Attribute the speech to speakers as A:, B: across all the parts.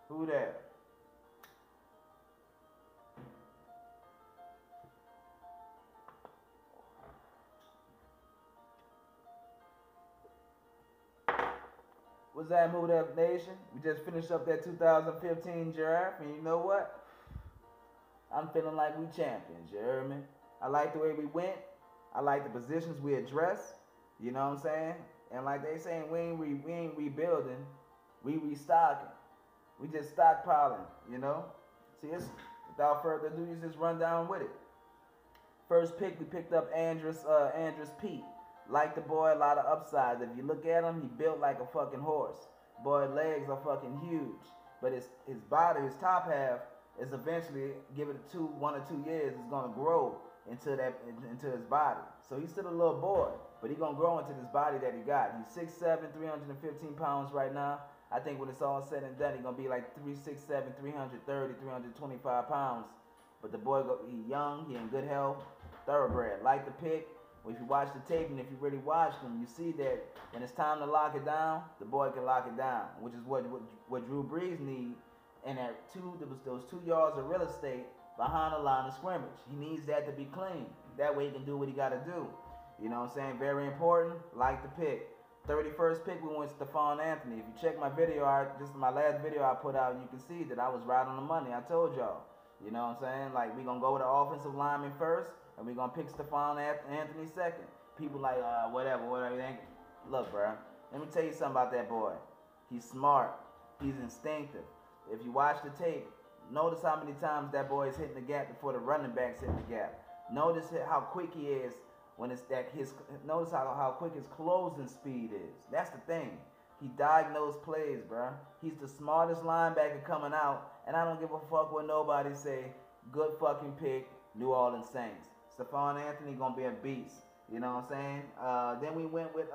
A: Who that? What's that, Mood Up Nation? We just finished up that 2015 draft, and you know what? I'm feeling like we champions, you heard me? I like the way we went. I like the positions we addressed. You know what I'm saying? And like they saying, we ain't rebuilding. We restocking. We just stockpiling, you know? See, it's, without further ado, you just run down with it. First pick, we picked up Andrus Pete. Like the boy, a lot of upside. If you look at him, he built like a fucking horse. Boy, legs are fucking huge. But his body, his top half, is eventually, give it 1 or 2 years, is gonna grow into his body. So he's still a little boy, but he's gonna grow into this body that he got. He's 6'7", 315 pounds right now. I think when it's all said and done, he's gonna be like 367, 330, 325 pounds. But the boy, he young, he in good health, thoroughbred. Like the pick. If you watch the tape and if you really watch them, you see that when it's time to lock it down, the boy can lock it down, which is what Drew Brees need. And there was those 2 yards of real estate behind the line of scrimmage. He needs that to be clean. That way he can do what he got to do. You know what I'm saying? Very important. Like the pick. 31st pick, we went to Stephon Anthony. If you check my video, this is my last video I put out, you can see that I was right on the money. I told y'all. You know what I'm saying? Like, we're going to go with the offensive lineman first, and we're going to pick Stephon Anthony second. People like, whatever. Look, bro, let me tell you something about that boy. He's smart. He's instinctive. If you watch the tape, notice how many times that boy is hitting the gap before the running back's hitting the gap. Notice how quick he is when it's that notice how quick his closing speed is. That's the thing. He diagnosed plays, bro. He's the smartest linebacker coming out, and I don't give a fuck what nobody say. Good fucking pick, New Orleans Saints. Stephon Anthony gonna be a beast. You know what I'm saying? Then we went with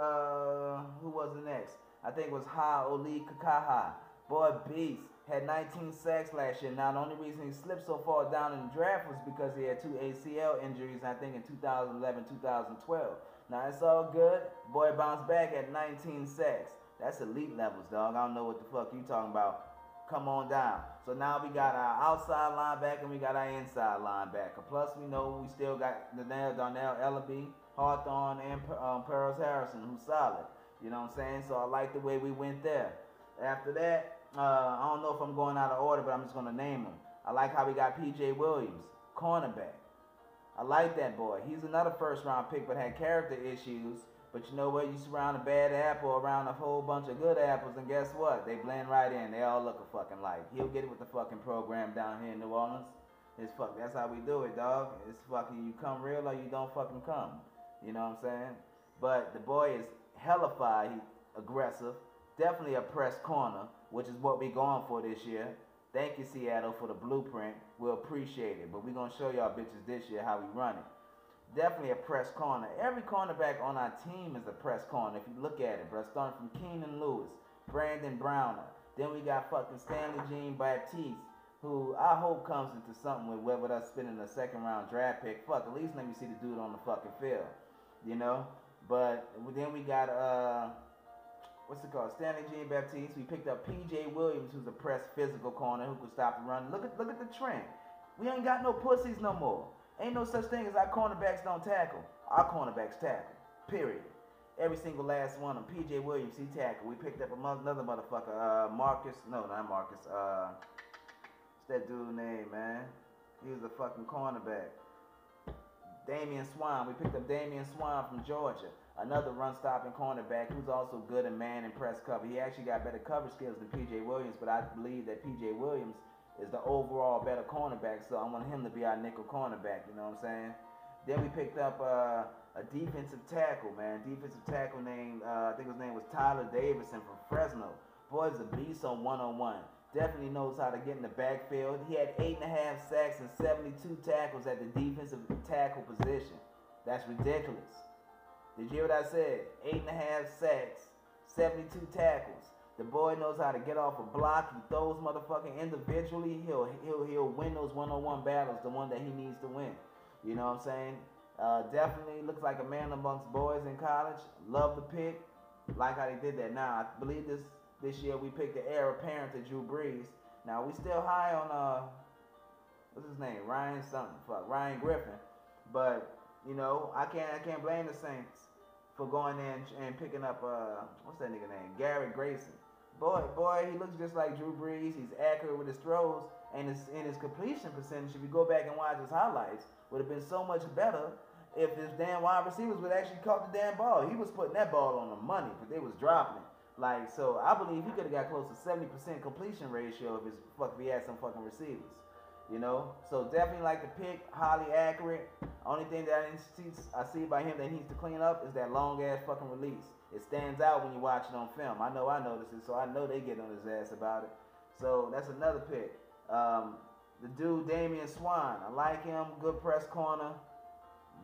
A: who was the next? I think it was Oli Kakaha. Boy, beast. Had 19 sacks last year. Now, the only reason he slipped so far down in the draft was because he had 2 ACL injuries, I think, in 2011, 2012. Now, it's all good. Boy bounced back at 19 sacks. That's elite levels, dog. I don't know what the fuck you talking about. Come on down. So now we got our outside linebacker and we got our inside linebacker. Plus, we know we still got Darnell Ellaby, Hawthorne, and Pearls Harrison, who's solid. You know what I'm saying? So I like the way we went there. After that, I don't know if I'm going out of order, but I'm just going to name them. I like how we got P.J. Williams, cornerback. I like that boy. He's another first-round pick, but had character issues. But you know what? You surround a bad apple around a whole bunch of good apples, and guess what? They blend right in. They all look a fucking like. He'll get it with the fucking program down here in New Orleans. That's how we do it, dog. It's fucking, you come real or you don't fucking come. You know what I'm saying? But the boy is hellified aggressive. Definitely a press corner, which is what we're going for this year. Thank you, Seattle, for the blueprint. We'll appreciate it. But we're going to show y'all bitches this year how we run it. Definitely a press corner. Every cornerback on our team is a press corner. If you look at it, bro. Starting from Keenan Lewis, Brandon Browner. Then we got fucking Stanley Jean-Baptiste, who I hope comes into something with us spending a second-round draft pick. Fuck, at least let me see the dude on the fucking field. You know? But then we got, what's it called? Stanley Jean-Baptiste. We picked up P.J. Williams, who's a press physical corner who could stop the run. Look at the trend. We ain't got no pussies no more. Ain't no such thing as our cornerbacks don't tackle. Our cornerbacks tackle. Period. Every single last one of them. P.J. Williams, he tackled. We picked up another motherfucker. Marcus. No, not Marcus. What's that dude's name, man? He was a fucking cornerback. Damian Swan. We picked up Damian Swan from Georgia. Another run-stopping cornerback who's also good in man and press cover. He actually got better cover skills than P.J. Williams, but I believe that P.J. Williams is the overall better cornerback, so I want him to be our nickel cornerback, you know what I'm saying? Then we picked up a defensive tackle, man. Defensive tackle named, I think his name was Tyler Davison from Fresno. Boy's a beast on one-on-one. Definitely knows how to get in the backfield. He had 8.5 sacks and 72 tackles at the defensive tackle position. That's ridiculous. Did you hear what I said? 8.5 sacks, 72 tackles. The boy knows how to get off a block. He throws motherfucking individually. He'll win those one-on-one battles, the one that he needs to win. You know what I'm saying? Definitely looks like a man amongst boys in college. Love the pick. Like how they did that. Now, I believe this year we picked the heir apparent to Drew Brees. Now we still high on what's his name? Ryan something. Fuck, Ryan Griffin. But I can't blame the Saints for going in and picking up what's that nigga name? Garrett Grayson. Boy, he looks just like Drew Brees. He's accurate with his throws and his completion percentage. If you go back and watch his highlights, would have been so much better if his damn wide receivers would actually caught the damn ball. He was putting that ball on the money, but they was dropping it. Like, so I believe he could have got close to 70% completion ratio if he had some fucking receivers. So definitely like the pick, highly accurate. Only thing that I see by him that he needs to clean up is that long ass fucking release. It stands out when you watch it on film. I notice it, so I know they get on his ass about it. So that's another pick. The dude Damian Swan, I like him. Good press corner.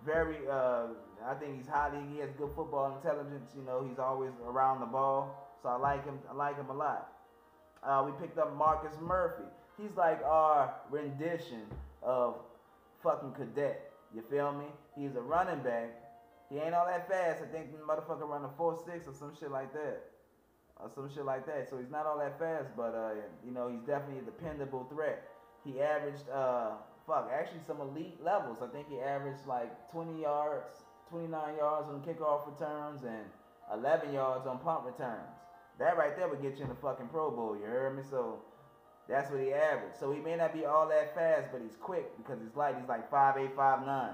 A: Very, I think he has good football intelligence. He's always around the ball, so I like him. I like him a lot. We picked up Marcus Murphy. He's like our rendition of fucking Cadet. You feel me? He's a running back. He ain't all that fast. I think the motherfucker run a 4.6 or some shit like that. So he's not all that fast, but he's definitely a dependable threat. He averaged actually some elite levels. I think he averaged like 20 yards, 29 yards on kickoff returns and 11 yards on punt returns. That right there would get you in the fucking Pro Bowl, you heard me? So that's what he averaged. So he may not be all that fast, but he's quick because he's light. He's like 5'8", 5'9".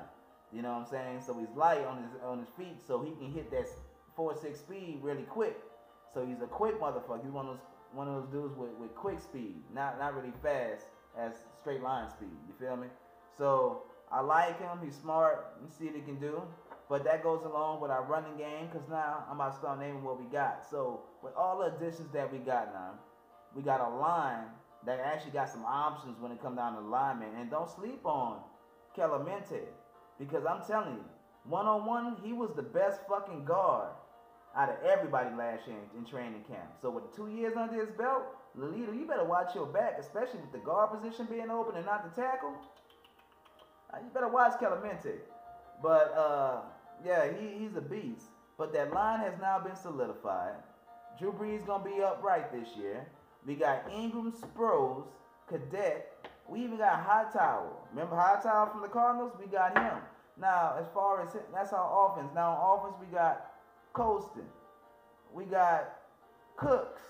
A: You know what I'm saying? So he's light on his feet, so he can hit that 4.6 speed really quick. So he's a quick motherfucker. He's one of those dudes with quick speed, not really fast as straight line speed. You feel me? So I like him. He's smart. Let's see what he can do. But that goes along with our running game, because now I'm about to start naming what we got. So with all the additions that we got now, we got a line that actually got some options when it comes down to linemen. And don't sleep on Clemente, because I'm telling you, one-on-one, he was the best fucking guard out of everybody last year in training camp. So with 2 years under his belt, Lolita, you better watch your back, especially with the guard position being open and not the tackle. You better watch Clemente. But yeah, he's a beast. But that line has now been solidified. Drew Brees gonna be upright this year. We got Ingram, Sproles, Cadet. We even got Hightower. Remember Hightower from the Cardinals? We got him. Now, as far as that's our offense. Now on offense, we got Colston. We got Cooks.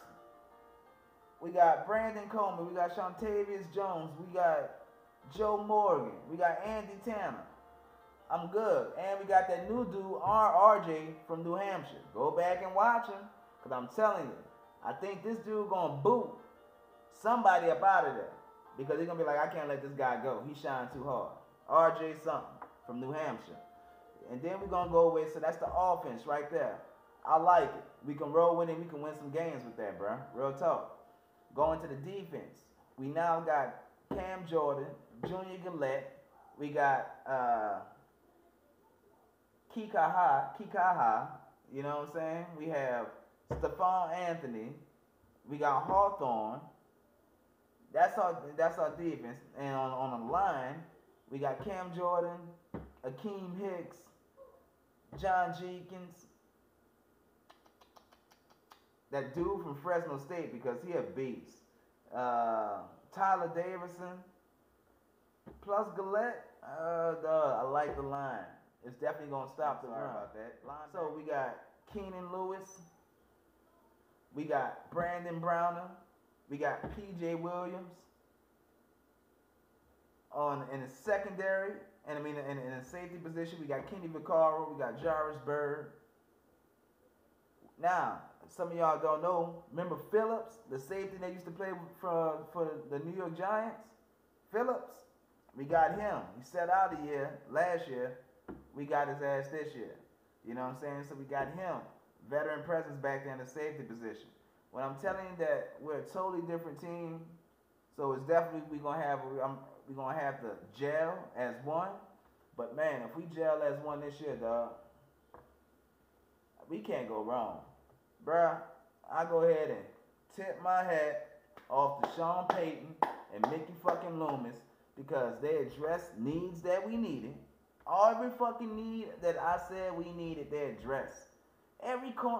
A: We got Brandon Coleman. We got Shantavius Jones. We got Joe Morgan. We got Andy Tanner. I'm good. And we got that new dude, RJ from New Hampshire. Go back and watch him, because I'm telling you, I think this dude going to boot somebody up out of there, because they're going to be like, I can't let this guy go. He shined too hard. RJ something from New Hampshire. And then we're going to go with, so that's the offense right there. I like it. We can roll with it. We can win some games with that, bro. Real talk. Going to the defense. We now got Cam Jordan, Junior Gillette. We got Kikaha, you know what I'm saying? We have Stephon Anthony. We got Hawthorne. That's our defense. And on the line, we got Cam Jordan, Akeem Hicks, John Jenkins, that dude from Fresno State, because he a beast. Tyler Davidson, plus Gillette. I like the line. It's definitely gonna stop the run. About that. So we got Keenan Lewis. We got Brandon Browner. We got P.J. Williams. In the secondary, and in the safety position, we got Kenny Vaccaro. We got Jarvis Bird. Now, some of y'all don't know. Remember Phillips, the safety that used to play for the New York Giants? Phillips. We got him. He sat out a year last year. We got his ass this year. You know what I'm saying? So we got him. Veteran presence back there in the safety position. When I'm telling you that we're a totally different team, so it's definitely we're gonna have to gel as one. But man, if we gel as one this year, dog, we can't go wrong. Bruh, I go ahead and tip my hat off to Sean Payton and Mickey fucking Loomis, because they addressed needs that we needed. Every fucking need that I said we needed, they addressed.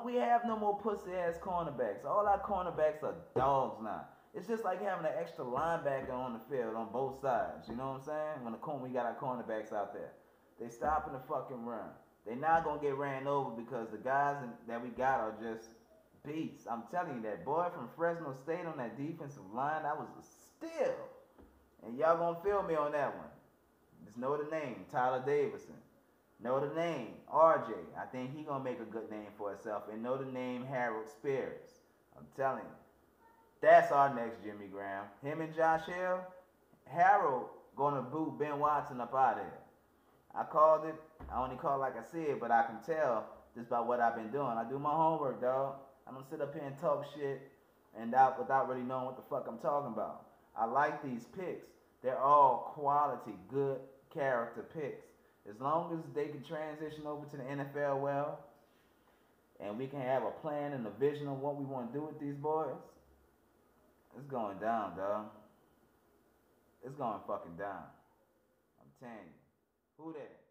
A: We have no more pussy ass cornerbacks. All our cornerbacks are dogs now. It's just like having an extra linebacker on the field on both sides. You know what I'm saying? When we got our cornerbacks out there, they stopping the fucking run. They not gonna get ran over because the guys that we got are just beasts. I'm telling you, that boy from Fresno State on that defensive line, that was a steal. And y'all gonna feel me on that one. Just know the name, Tyler Davidson. Know the name, RJ. I think he gonna make a good name for himself. And know the name, Harold Spears. I'm telling you. That's our next Jimmy Graham. Him and Josh Hill, Harold gonna boot Ben Watson up out of there. I called it. I only called like I said, but I can tell just by what I've been doing. I do my homework, dog. I don't sit up here and talk shit and out without really knowing what the fuck I'm talking about. I like these picks. They're all quality, good character picks. As long as they can transition over to the NFL well, and we can have a plan and a vision of what we want to do with these boys, it's going down, dog. It's going fucking down. I'm telling you. Who that?